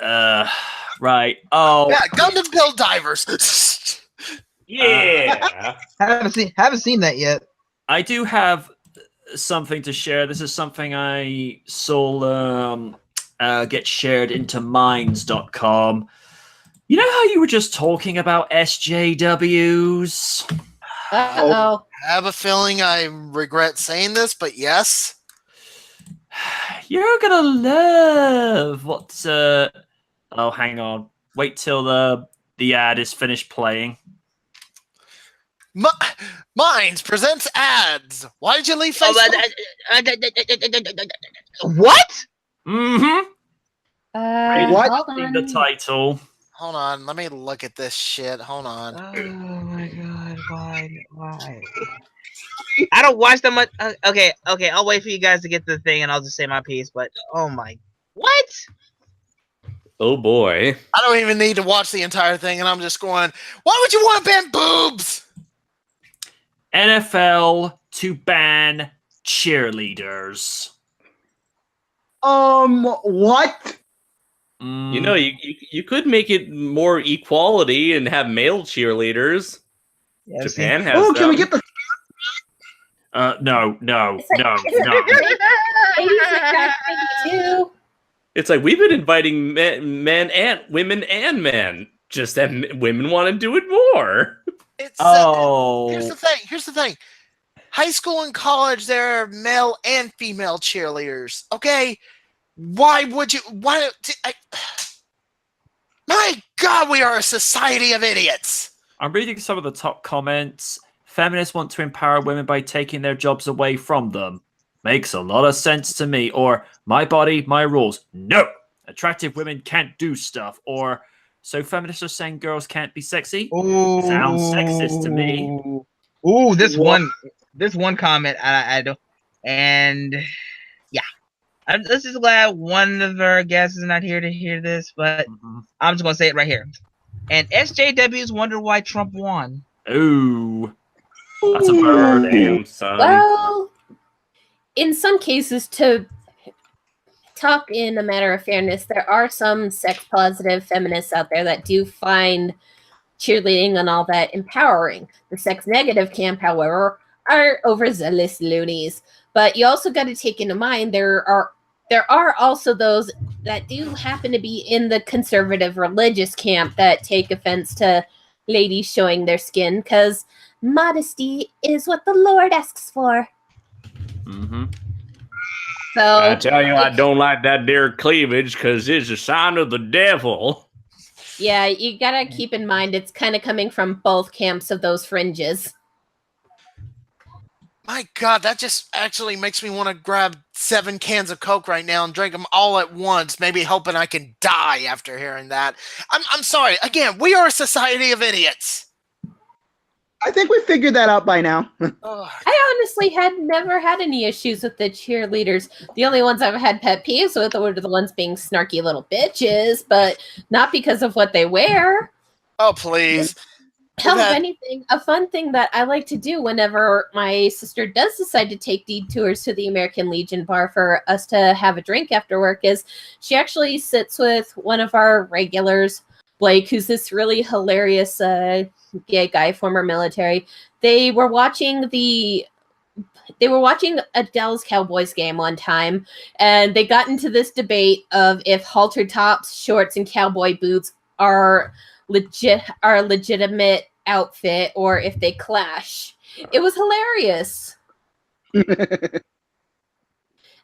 Right. Oh, Yeah, Gundam Build Divers. Yeah. Haven't seen that yet. I do have something to share. This is something I saw get shared into minds.com. You know how you were just talking about SJWs? Uh-oh. I have a feeling I regret saying this, but yes. You're gonna love what's oh, hang on. Wait till the ad is finished playing. Minds presents ads. Why did you leave Facebook? What? Mm-hmm. What? Hold on. The title. Hold on, let me look at this shit. Hold on. Oh my god, why? I don't watch that much. Okay, I'll wait for you guys to get to the thing and I'll just say my piece, but oh my. What? Oh boy. I don't even need to watch the entire thing, and I'm just going, why would you want to ban boobs? NFL to ban cheerleaders. What? You know, you could make it more equality and have male cheerleaders. Yeah, Japan has Oh, can them. we get the? No. It's like we've been inviting men and women and men. Just that women want to do it more. It's, Oh. Here's the thing. High school and college, there are male and female cheerleaders. Okay, why would you? My God, we are a society of idiots. I'm reading some of the top comments. Feminists want to empower women by taking their jobs away from them. Makes a lot of sense to me. Or, my body, my rules. No! Attractive women can't do stuff. Or, so feminists are saying girls can't be sexy? Ooh. Sounds sexist to me. Ooh, this one comment I don't, and yeah, I'm just glad one of our guests is not here to hear this, but I'm just gonna say it right here. And SJWs wonder why Trump won. Ooh. That's a bird. Damn, son. Well, in some cases, to talk in a matter of fairness, there are some sex-positive feminists out there that do find cheerleading and all that empowering. The sex-negative camp, however, are overzealous loonies. But you also got to take into mind there are also those that do happen to be in the conservative religious camp that take offense to ladies showing their skin, because modesty is what the Lord asks for. Mm-hmm. So I tell you, I don't like that there cleavage because it's a sign of the devil. yeah, you gotta keep in mind it's kind of coming from both camps of those fringes. My God, that just actually makes me want to grab 7 cans of Coke right now and drink them all at once, maybe hoping I can die after hearing that. I'm sorry. Again, we are a society of idiots. I think we figured that out by now. I honestly had never had any issues with the cheerleaders. The only ones I've had pet peeves with were the ones being snarky little bitches, but not because of what they wear. Oh, please. Hell, if anything, a fun thing that I like to do whenever my sister does decide to take detours to the American Legion bar for us to have a drink after work is she actually sits with one of our regulars, Blake, who's this really hilarious gay guy, former military. They were watching a Dallas Cowboys game one time, and they got into this debate of if halter tops, shorts, and cowboy boots are a legitimate outfit or if they clash. It was hilarious.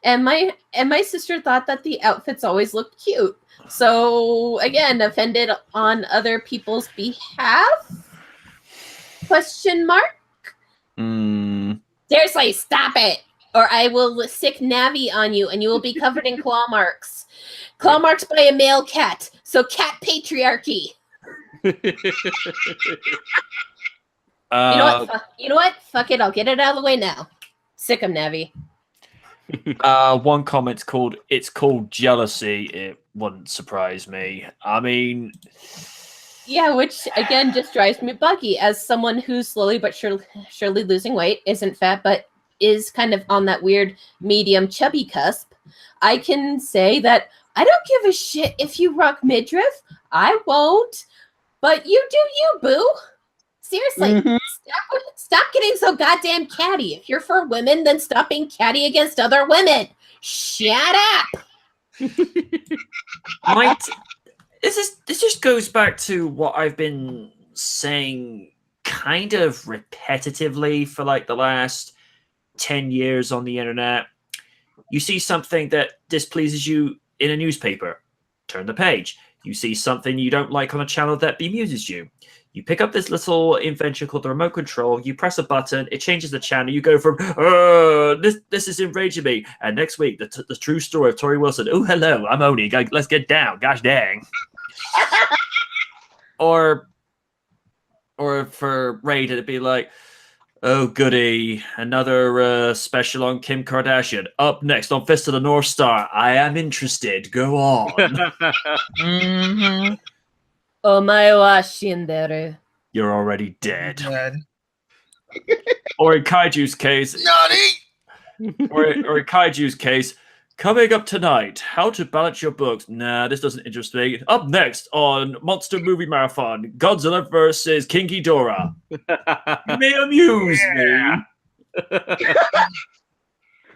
And my sister thought that the outfits always looked cute. So again, offended on other people's behalf? Question mark? Seriously, stop it, or I will sick Navi on you and you will be covered in claw marks. Claw marks by a male cat. So cat patriarchy. You know what? Fuck it. I'll get it out of the way now. Sick of Navi. One comment's called jealousy. It wouldn't surprise me. I mean, yeah, which again just drives me buggy as someone who's slowly but surely losing weight, isn't fat, but is kind of on that weird medium chubby cusp. I can say that I don't give a shit if you rock midriff. I won't. But you do you, boo. Seriously, stop getting so goddamn catty. If you're for women, then stop being catty against other women. Shut up. This just goes back to what I've been saying kind of repetitively for like the last 10 years on the internet. You see something that displeases you in a newspaper, turn the page. You see something you don't like on a channel that bemuses you. You pick up this little invention called the remote control, you press a button, it changes the channel, you go from, this is enraging me. And next week, the true story of Tori Wilson. Oh, hello, I'm Oni, let's get down, gosh dang. Or for Raiden, it'd be like, oh, goody. Another special on Kim Kardashian. Up next on Fist of the North Star. I am interested. Go on. Mm-hmm. Omae wa shinderu. You're already dead. Good. Or in Kaiju's case... Nani? or in Kaiju's case, coming up tonight, how to balance your books. Nah, this doesn't interest me. Up next on Monster Movie Marathon, Godzilla versus King Ghidorah. You may amuse me.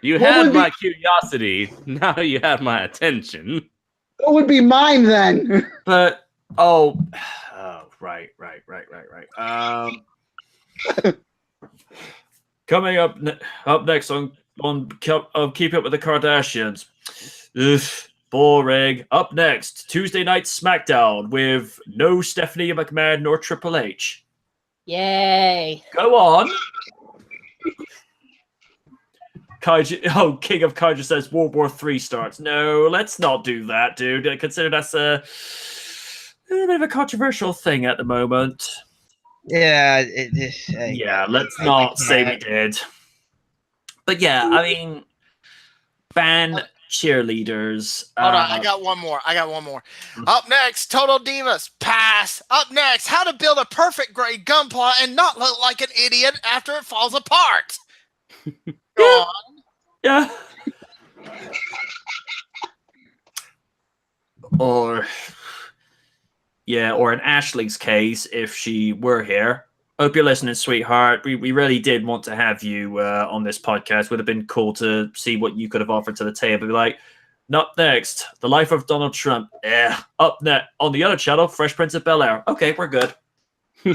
You What had would my curiosity. Now you have my attention. What would be mine then? But, right. Coming up next on Keep Up with the Kardashians. Ugh, boring. Up next, Tuesday Night SmackDown with no Stephanie McMahon nor Triple H. Yay. Go on. Kaiju, King of Kaiju says World War III starts. No, let's not do that, dude. I consider that's a bit of a controversial thing at the moment. Yeah. Yeah, let's not say we did. But yeah, I mean, ban cheerleaders. Hold on, I got one more. Up next, Total Divas. Pass. Up next, how to build a perfect grade gunpla and not look like an idiot after it falls apart. Go on. Yeah. Or in Ashley's case, if she were here. Hope you're listening, sweetheart. We really did want to have you on this podcast. Would have been cool to see what you could have offered to the table. Be like, up next, The Life of Donald Trump. Yeah. Up next, on the other channel, Fresh Prince of Bel-Air. Okay, we're good. You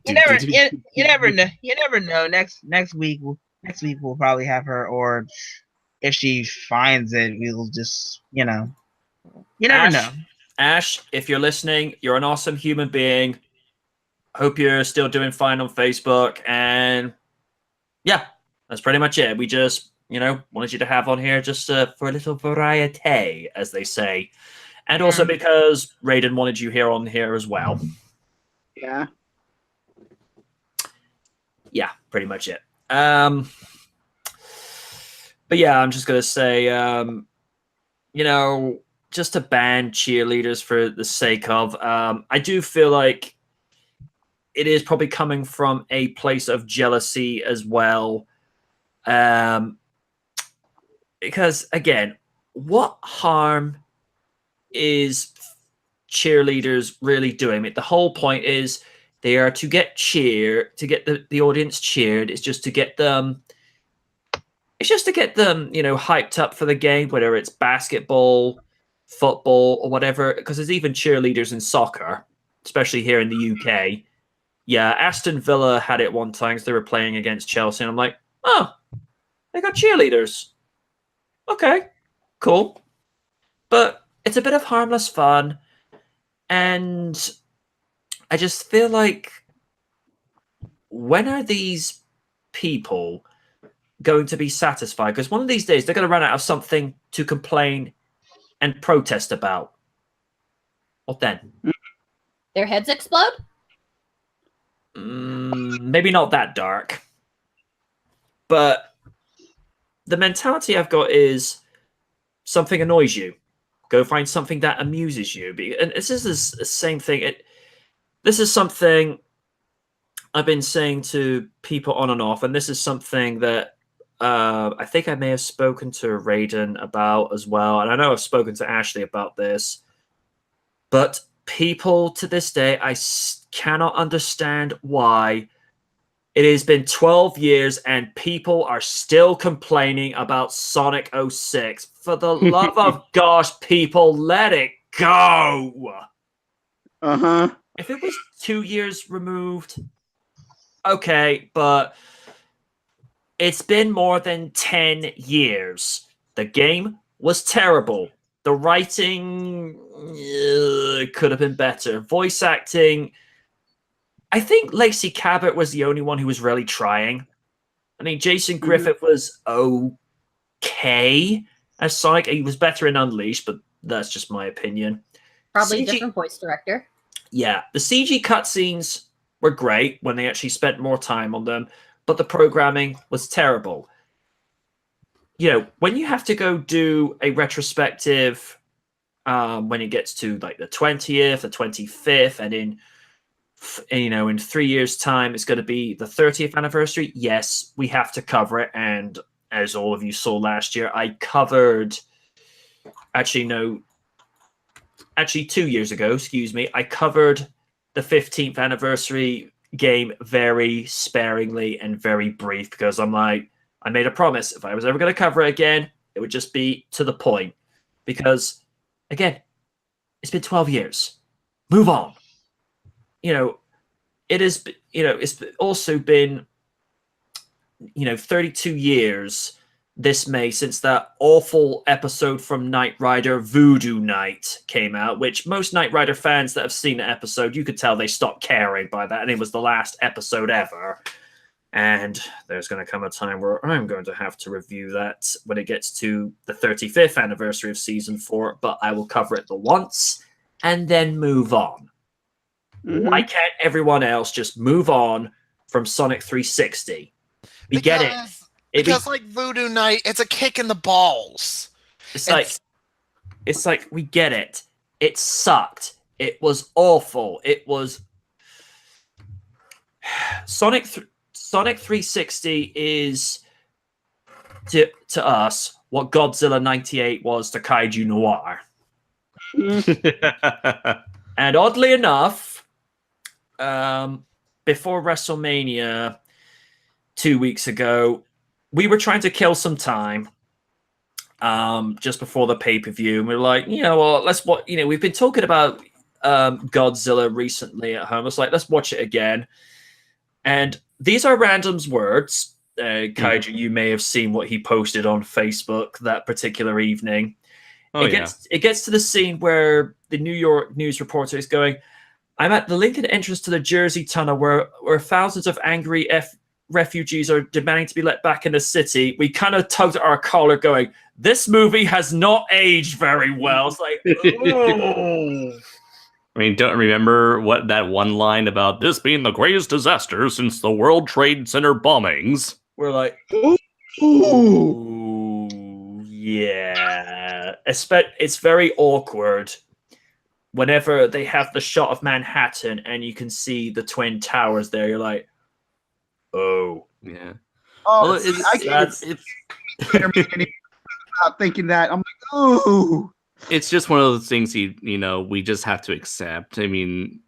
never know. Next week we'll probably have her, or if she finds it, we'll just you never know. Ash, if you're listening, you're an awesome human being. Hope you're still doing fine on Facebook. And yeah, that's pretty much it. We just, wanted you to have on here just for a little variety, as they say. And also because Raiden wanted you here on here as well. Yeah. Yeah, pretty much it. But yeah, I'm just going to say, just to ban cheerleaders for the sake of, I do feel like it is probably coming from a place of jealousy as well. Because again, what harm is cheerleaders really doing? I mean, the whole point is they are to get the audience cheered. It's just to get them, hyped up for the game, whether it's basketball, football, or whatever, because there's even cheerleaders in soccer, especially here in the UK. Yeah, Aston Villa had it one time because they were playing against Chelsea, and I'm like, oh, they got cheerleaders. Okay, cool. But it's a bit of harmless fun, and I just feel like, when are these people going to be satisfied? Because one of these days they're going to run out of something to complain and protest about. What then? Their heads explode? Maybe not that dark. But the mentality I've got is, something annoys you, go find something that amuses you. And this is the same thing. This is something I've been saying to people on and off, and this is something that I think I may have spoken to Raiden about as well, and I know I've spoken to Ashley about this, but people to this day, cannot understand why it has been 12 years and people are still complaining about Sonic 06. For the love of gosh, people, let it go. Uh-huh. If it was 2 years removed, okay, but it's been more than 10 years. The game was terrible. The writing could have been better. Voice acting, I think Lacey Cabot was the only one who was really trying. I mean, Jason Griffith was okay as Sonic. He was better in Unleashed, but that's just my opinion. Probably a different voice director. Yeah, the CG cutscenes were great when they actually spent more time on them, but the programming was terrible. You know, when you have to go do a retrospective, when it gets to like the 20th, the 25th, and in 3 years' time, it's going to be the 30th anniversary. Yes, we have to cover it. And as all of you saw last year, I covered, actually 2 years ago, excuse me, I covered the 15th anniversary game very sparingly and very brief because I'm like, I made a promise. If I was ever going to cover it again, it would just be to the point. Because, again, it's been 12 years. Move on. You know, it is, it's also been, 32 years this May since that awful episode from Knight Rider, Voodoo Night, came out, which most Knight Rider fans that have seen the episode, you could tell they stopped caring by that, and it was the last episode ever. And there's going to come a time where I'm going to have to review that when it gets to the 35th anniversary of Season 4, but I will cover it the once and then move on. Why can't everyone else just move on from Sonic 360? We get it. Because like Voodoo Night, it's a kick in the balls. It's like we get it. It sucked. It was awful. It was Sonic 360 is to us what Godzilla 98 was to Kaiju Noir. And oddly enough, before WrestleMania 2 weeks ago, we were trying to kill some time just before the pay-per-view. And we were like, we've been talking about Godzilla recently at home. It's like, let's watch it again. And these are Random's words. Kaiju, you may have seen what he posted on Facebook that particular evening. It gets to the scene where the New York news reporter is going, I'm at the Lincoln entrance to the Jersey Tunnel where thousands of angry refugees are demanding to be let back in the city. We kind of tugged at our collar going, this movie has not aged very well. It's like, oh. I mean, don't remember what that one line about this being the greatest disaster since the World Trade Center bombings. We're like, ooh, yeah. It's very awkward whenever they have the shot of Manhattan and you can see the Twin Towers there. You're like, oh. Yeah. Oh, Well, I can't stop thinking that. I'm like, ooh. It's just one of those things we just have to accept. I mean,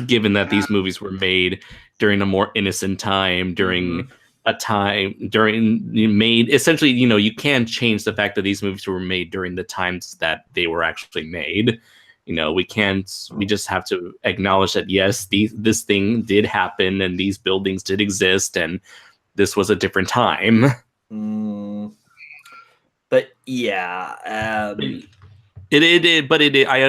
given that these movies were made during a more innocent time, during a time essentially, you can change the fact that these movies were made during the times that they were actually made. We just have to acknowledge that yes, this thing did happen and these buildings did exist and this was a different time. But yeah, I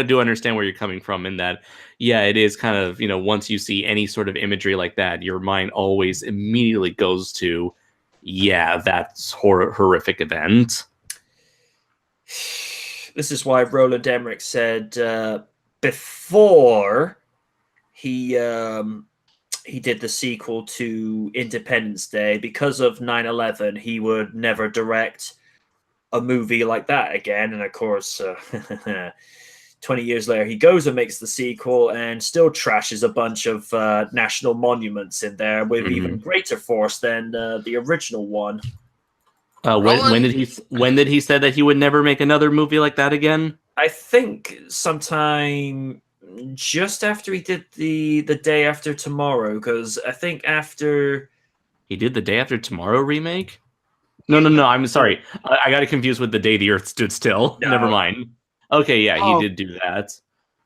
do understand where you're coming from in that, yeah, it is kind of, once you see any sort of imagery like that, your mind always immediately goes to, yeah, that's horrific event. This is why Roland Emmerich said before he did the sequel to Independence Day, because of 9/11, he would never direct a movie like that again. And of course, 20 years later, he goes and makes the sequel and still trashes a bunch of national monuments in there with even greater force than the original one. When did he say that he would never make another movie like that again? I think sometime just after he did the Day After Tomorrow, because I think after He did the Day After Tomorrow remake? No. I'm sorry. I got it confused with The Day the Earth Stood Still. No. Never mind. Okay, yeah, Oh. he did do that.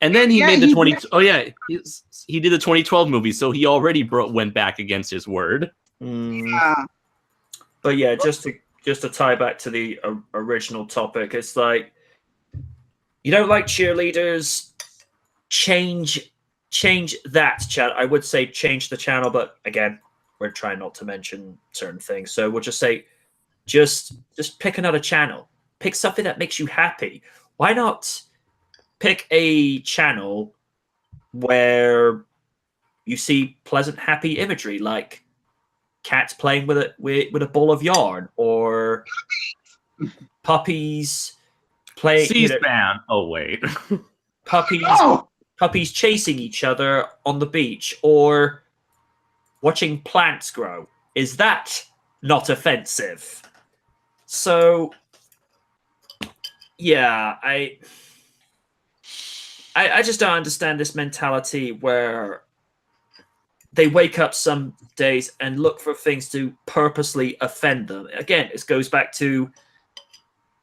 And then he made the 20. Oh yeah, he did the 2012 movie, so he already went back against his word. But yeah, just to tie back to the original topic, it's like, you don't like cheerleaders, change that channel. I would say change the channel, but again, we're trying not to mention certain things, so we'll just say just pick another channel. Pick something that makes you happy. Why not pick a channel where you see pleasant, happy imagery, like cats playing with a ball of yarn, or puppies playing. C-SPAN. Oh wait. Puppies chasing each other on the beach, or watching plants grow. Is that not offensive? So, yeah, I just don't understand this mentality where they wake up some days and look for things to purposely offend them. Again, it goes back to,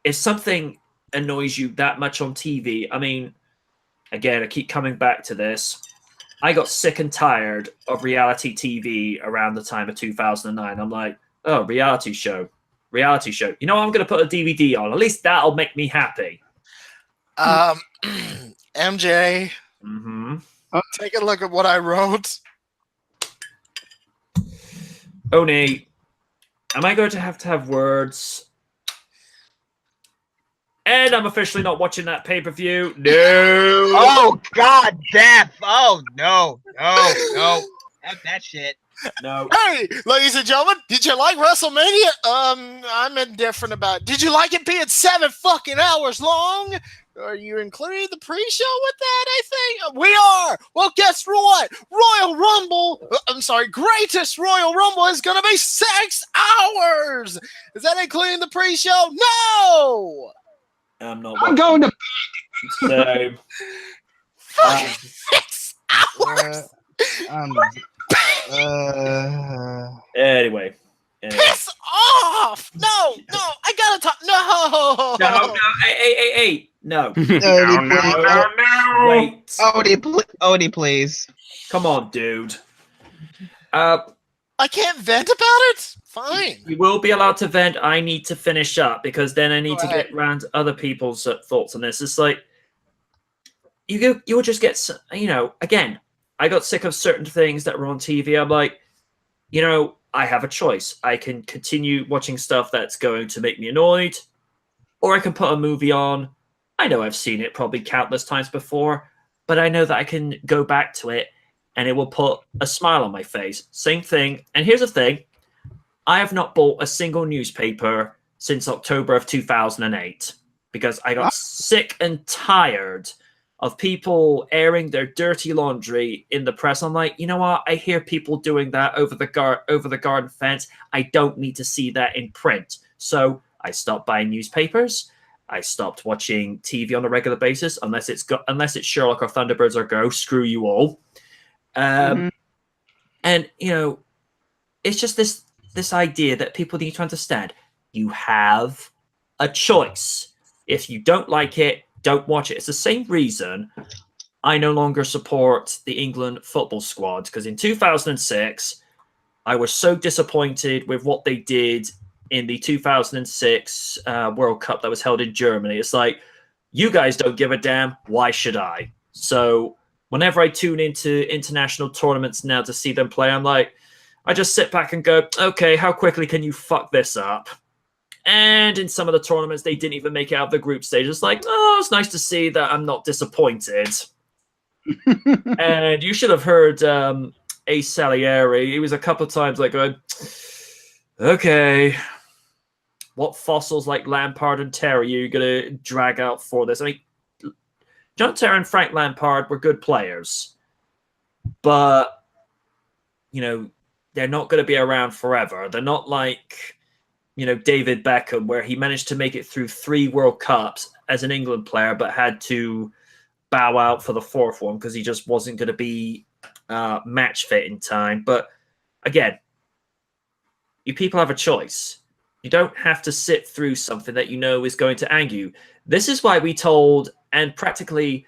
if something annoys you that much on TV, I mean, again, I keep coming back to this. I got sick and tired of reality TV around the time of 2009. I'm like, oh, reality show. You know what? I'm going to put a DVD on. At least that'll make me happy. MJ, take a look at what I wrote. Oni, am I going to have words? And I'm officially not watching that pay-per-view. No. Oh God, Death. Oh no. F that shit. No. Hey, ladies and gentlemen, did you like WrestleMania? I'm indifferent about it. Did you like it being 7 fucking hours long? Are you including the pre-show with that, I think? We are! Well, guess what? Greatest Royal Rumble is gonna be 6 hours! Is that including the pre-show? No! I'm going to. So, 6 hours! Anyway. Piss off! No, I gotta talk. No. Hey, no. Odie, Wait. Odie, please. Come on, dude. I can't vent about it? Fine. You will be allowed to vent. I need to finish up, because then I need to get around other people's thoughts on this. It's like, you'll just get, again, I got sick of certain things that were on TV. I'm like, I have a choice. I can continue watching stuff that's going to make me annoyed, or I can put a movie on. I know I've seen it probably countless times before, but I know that I can go back to it and it will put a smile on my face. Same thing. And here's the thing. I have not bought a single newspaper since October of 2008 because I got sick and tired of people airing their dirty laundry in the press. I'm like, you know what? I hear people doing that over the garden fence. I don't need to see that in print. So I stopped buying newspapers. I stopped watching TV on a regular basis, unless it's Sherlock or Thunderbirds or Go. Screw you all. And it's just this idea that people need to understand. You have a choice. If you don't like it, don't watch it. It's the same reason I no longer support the England football squad, because in 2006, I was so disappointed with what they did in the 2006 World Cup that was held in Germany. It's like, you guys don't give a damn. Why should I? So whenever I tune into international tournaments now to see them play, I'm like, I just sit back and go, okay, how quickly can you fuck this up? And in some of the tournaments, they didn't even make it out of the group stage. It's like, oh, it's nice to see that I'm not disappointed. And you should have heard Ace Salieri. He was a couple of times like going, okay, what fossils like Lampard and Terry are you going to drag out for this? I mean, John Terry and Frank Lampard were good players, but, they're not going to be around forever. They're not like David Beckham, where he managed to make it through 3 World Cups as an England player, but had to bow out for the 4th one because he just wasn't going to be match fit in time. But again, you people have a choice. You don't have to sit through something that you know is going to anger you. This is why we told and practically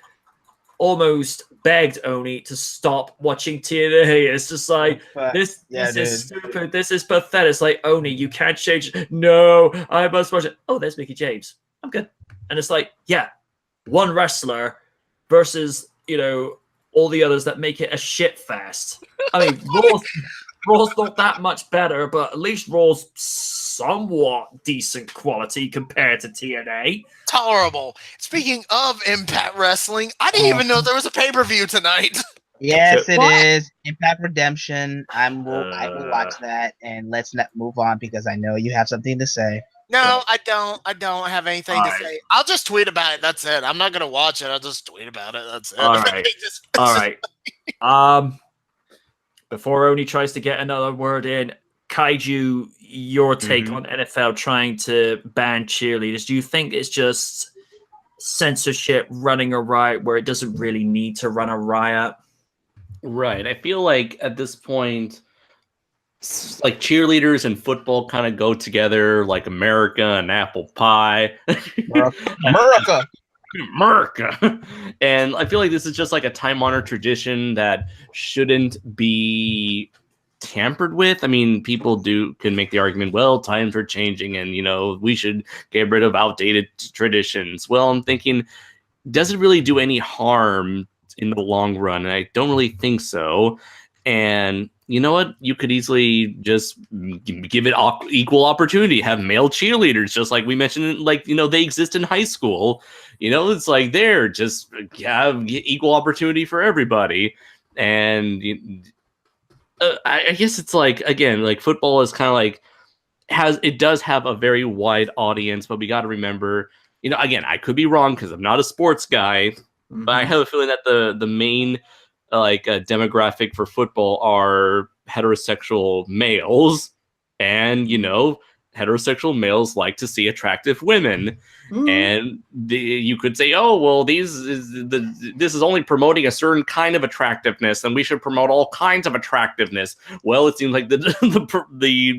almost begged Oni to stop watching TNA. It's just like, this is stupid. This is pathetic. It's like, Oni, you can't change it. No, I must watch it. Oh, there's Mickey James. I'm good. And it's like, yeah, one wrestler versus, all the others that make it a shit fest. I mean, Raw's not that much better, but at least Raw's somewhat decent quality compared to TNA. Tolerable. Speaking of Impact Wrestling, I didn't even know there was a pay-per-view tonight. Yes, it is. Impact Redemption. I will watch that, and let's not move on because I know you have something to say. No, I don't. I don't have anything to say. I'll just tweet about it. That's it. I'm not gonna watch it. I'll just tweet about it. That's it. All right. All right. Before Oni tries to get another word in, Kaiju, your take on NFL trying to ban cheerleaders. Do you think it's just censorship running a riot where it doesn't really need to run a riot? Right. I feel like at this point, like cheerleaders and football kind of go together like America and apple pie. America. And I feel like this is just like a time-honored tradition that shouldn't be tampered with. I mean, people can make the argument, well, times are changing and, we should get rid of outdated traditions. Well, I'm thinking, does it really do any harm in the long run? And I don't really think so. And you know what? You could easily just give it equal opportunity. Have male cheerleaders, just like we mentioned. Like they exist in high school. It's like they're just have equal opportunity for everybody. And I guess it's like, again, like football is kind of like it does have a very wide audience, but we got to remember, again, I could be wrong because I'm not a sports guy, but I have a feeling that the main demographic for football are heterosexual males, and heterosexual males like to see attractive women. And you could say, oh well, this is only promoting a certain kind of attractiveness, and we should promote all kinds of attractiveness. Well, it seems like the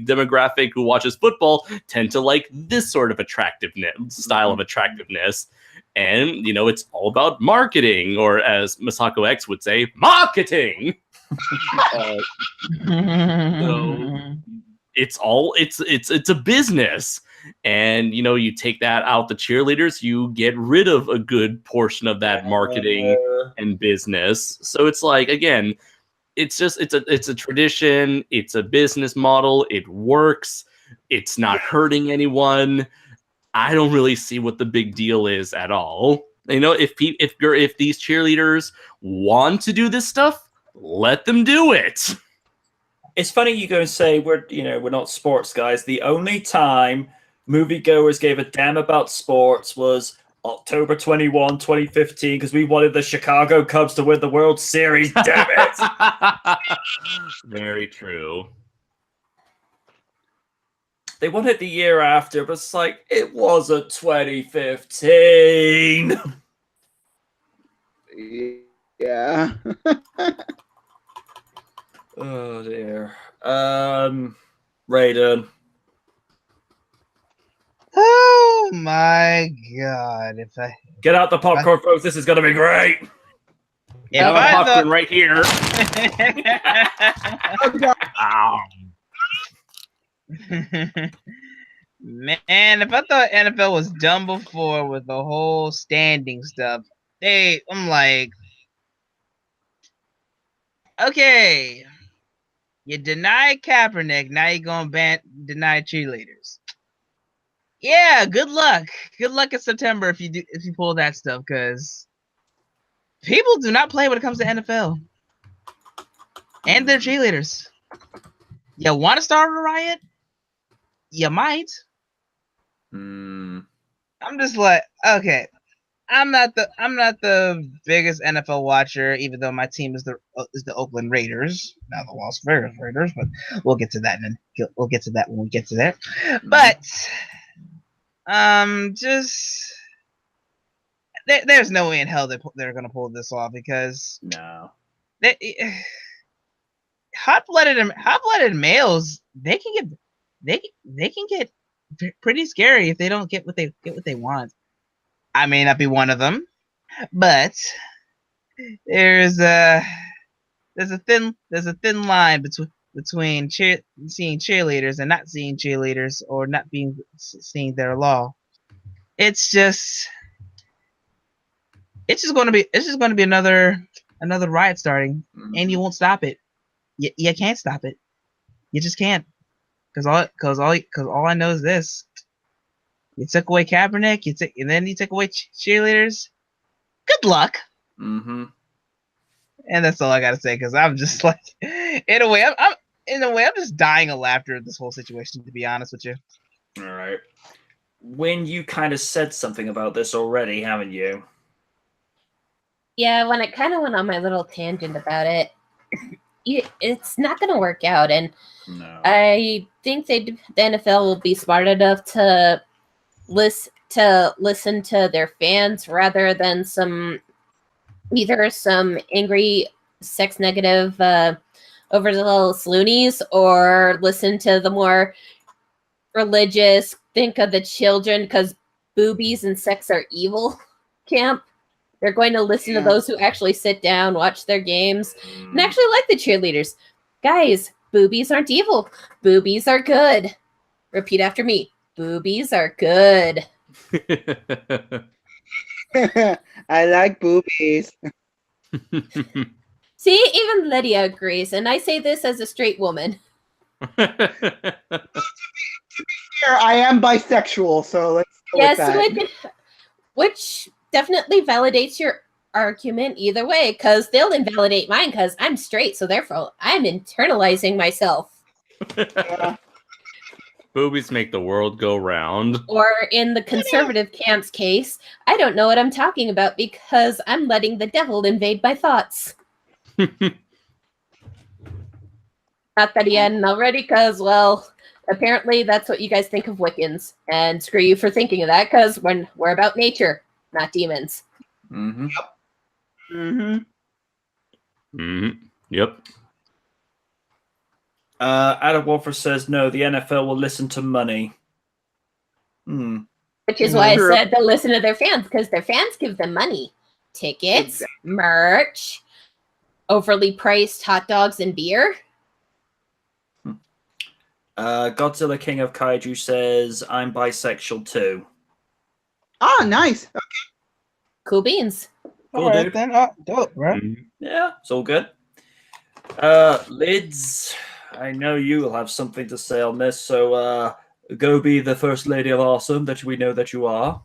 demographic who watches football tend to like this sort of attractiveness style of attractiveness. And, it's all about marketing, or as Masako X would say, marketing. So it's a business. And, you take that out the cheerleaders, you get rid of a good portion of that marketing and business. So it's like, again, it's a tradition. It's a business model. It works. It's not hurting anyone. I don't really see what the big deal is at all. If these cheerleaders want to do this stuff, let them do it. It's funny you go and say we're not sports guys. The only time moviegoers gave a damn about sports was October 21, 2015, because we wanted the Chicago Cubs to win the World Series. Damn it! Very true. They won it the year after, but it's like, it wasn't 2015. Yeah. Oh dear. Raiden. Oh my god! Get out the popcorn, folks. This is gonna be great. Popcorn right here. Ow. Man, if I thought NFL was done before with the whole standing stuff, I'm like, okay, you denied Kaepernick, now you're gonna deny cheerleaders. Yeah, good luck. Good luck in September if you pull that stuff, because people do not play when it comes to NFL and their cheerleaders. You want to start a riot? You might. I'm just like, okay. I'm not the biggest NFL watcher, even though my team is the Oakland Raiders, not the Las Vegas Raiders. But we'll get to that, and we'll get to that when we get to there. But just there's no way in hell they're gonna pull this off because No. hot-blooded males they can get pretty scary if they don't get what they want. I may not be one of them, but there's a thin line between seeing cheerleaders and not seeing cheerleaders, or not seeing their law. It's just going to be another riot starting, and you won't stop it. You can't stop it. You just can't, because all I know is this: you took away Kaepernick, and then you took away cheerleaders. Good luck. Mm-hmm. And that's all I gotta say, because I'm just like, in a way, I'm just dying of laughter at this whole situation, to be honest with you. All right. When you kind of said something about this already, haven't you? Yeah, when I kind of went on my little tangent about it, it's not going to work out. And No. I think the NFL will be smart enough to listen to their fans rather than either some angry sex negative over the little loonies, or listen to the more religious think of the children because boobies and sex are evil camp. They're going to listen to those who actually sit down, watch their games, and actually like the cheerleaders. Guys, boobies aren't evil. Boobies are good. Repeat after me. Boobies are good. I like boobies. See, even Lydia agrees, and I say this as a straight woman. Here, I am bisexual, so let's go with that. Which definitely validates your argument either way, because they'll invalidate mine because I'm straight, so therefore I'm internalizing myself. Yeah. Boobies make the world go round. Or in the conservative camp's case, I don't know what I'm talking about because I'm letting the devil invade my thoughts. Not that he hadn't already, because, well, apparently that's what you guys think of Wiccans. And screw you for thinking of that, because when we're about nature, not demons. Mm-hmm. Mm-hmm. Mm-hmm. Yep. Adam Wolfer says, no, the NFL will listen to money. Which is why I said they'll listen to their fans, because their fans give them money. Tickets, merch, overly priced hot dogs and beer. Godzilla King of Kaiju says, I'm bisexual too. Ah, nice. Cool beans. Cool, Alright dude. then. Oh, dope, bro. Yeah, it's all good. Lids, I know you will have something to say on this, so go be the first lady of awesome that we know that you are.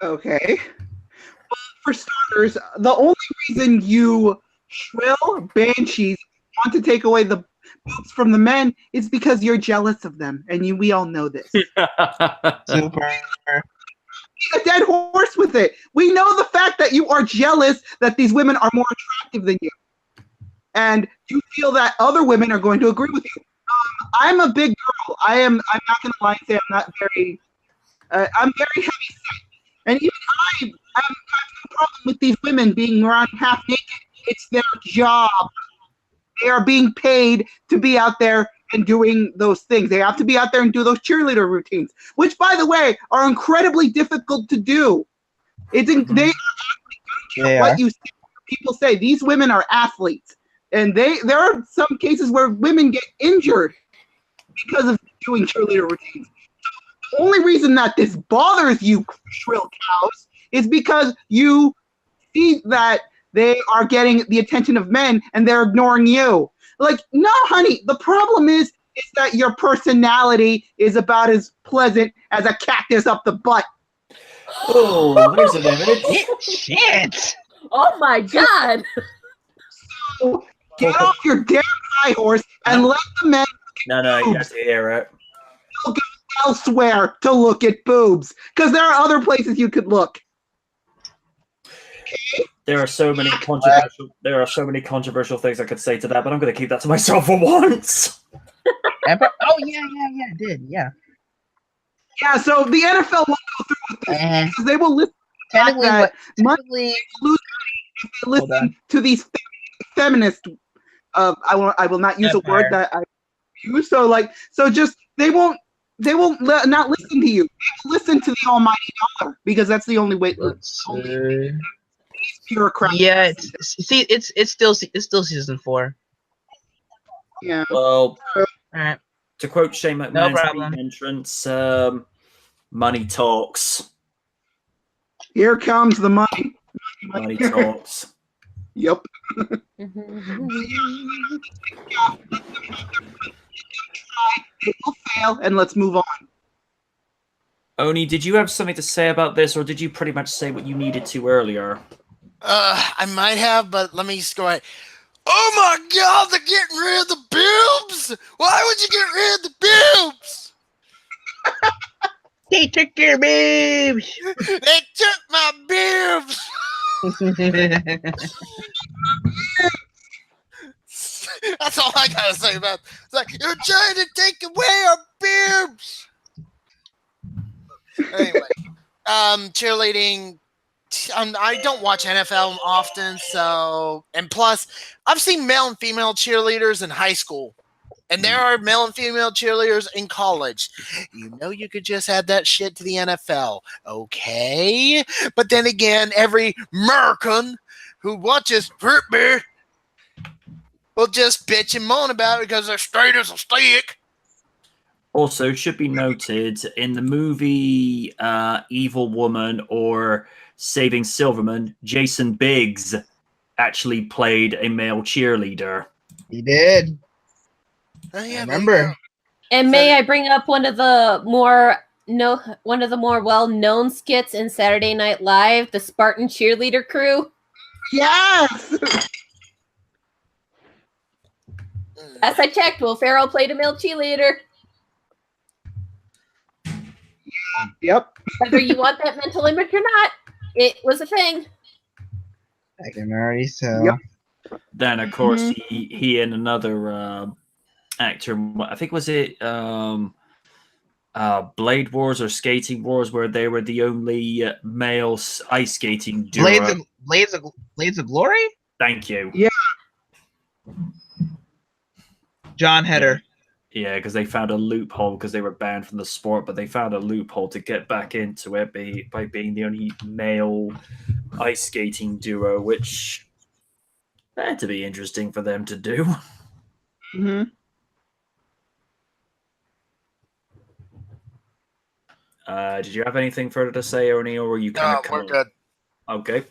Okay. Well, for starters, the only reason you shrill banshees want to take away the boobs from the men is because you're jealous of them, and we all know this. Super. A dead horse with it. We know the fact that you are jealous that these women are more attractive than you, and you feel that other women are going to agree with you. I'm a big girl. I'm not going to lie and say I'm not very. I'm very heavy set, and even I have no problem with these women being around half naked. It's their job. They are being paid to be out there and doing those things. They have to be out there and do those cheerleader routines, which, by the way, are incredibly difficult to do. They are athletes. What you see, people say, these women are athletes, and there are some cases where women get injured because of doing cheerleader routines. So the only reason that this bothers you, shrill cows, is because you see that they are getting the attention of men and they're ignoring you. Like, no, honey, the problem is that your personality is about as pleasant as a cactus up the butt. Oh, there's an image. Shit. Oh my god! So get off your damn high horse and let the men No, you have to hear it. go elsewhere to look at boobs, because there are other places you could look. There are so many controversial things I could say to that, but I'm going to keep that to myself for once. Oh yeah, it did, yeah. Yeah, so the NFL won't go through with this because they will listen Technically, that money technically, lose if they listen to these feminist. I will not use a word that I use. So just they won't not listen to you. They will listen to the almighty dollar because that's the only way. Bureaucrat. Yeah, it's still season 4. Yeah. Well, All right. to quote Shane McMahon's problem. theme entrance, money talks. Here comes the money. Money talks. Yep. They will fail, and let's move on. Oni, did you have something to say about this, or did you pretty much say what you needed to earlier? I might have, but let me just go ahead. Oh my God, they're getting rid of the boobs! Why would you get rid of the boobs? They took your boobs. They took my boobs! That's all I gotta say about it. It's like, you're trying to take away our boobs! Anyway, cheerleading. I don't watch NFL often, so, and plus, I've seen male and female cheerleaders in high school, and there are male and female cheerleaders in college. You know, you could just add that shit to the NFL, okay? But then again, every American who watches football will just bitch and moan about it because they're straight as a stick. Also, should be noted in the movie Evil Woman or Saving Silverman, Jason Biggs actually played a male cheerleader. He did. Oh, yeah, I remember. And may I bring up one of the more well-known skits in Saturday Night Live, the Spartan Cheerleader Crew? Yes. As I checked, Will Ferrell played a male cheerleader. Yep. Whether you want that mental image or not, it was a thing. I can already tell. Yep. Then, of course, he and another actor, I think was it Blade Wars or Skating Wars, where they were the only male ice skating duo. Blades of Glory? Thank you. Yeah. John Heder. Yeah, because they found a loophole because they were banned from the sport, but they found a loophole to get back into it by being the only male ice skating duo, which had to be interesting for them to do. Mm-hmm. Did you have anything further to say, Oni, or were you kind of we're good. Okay.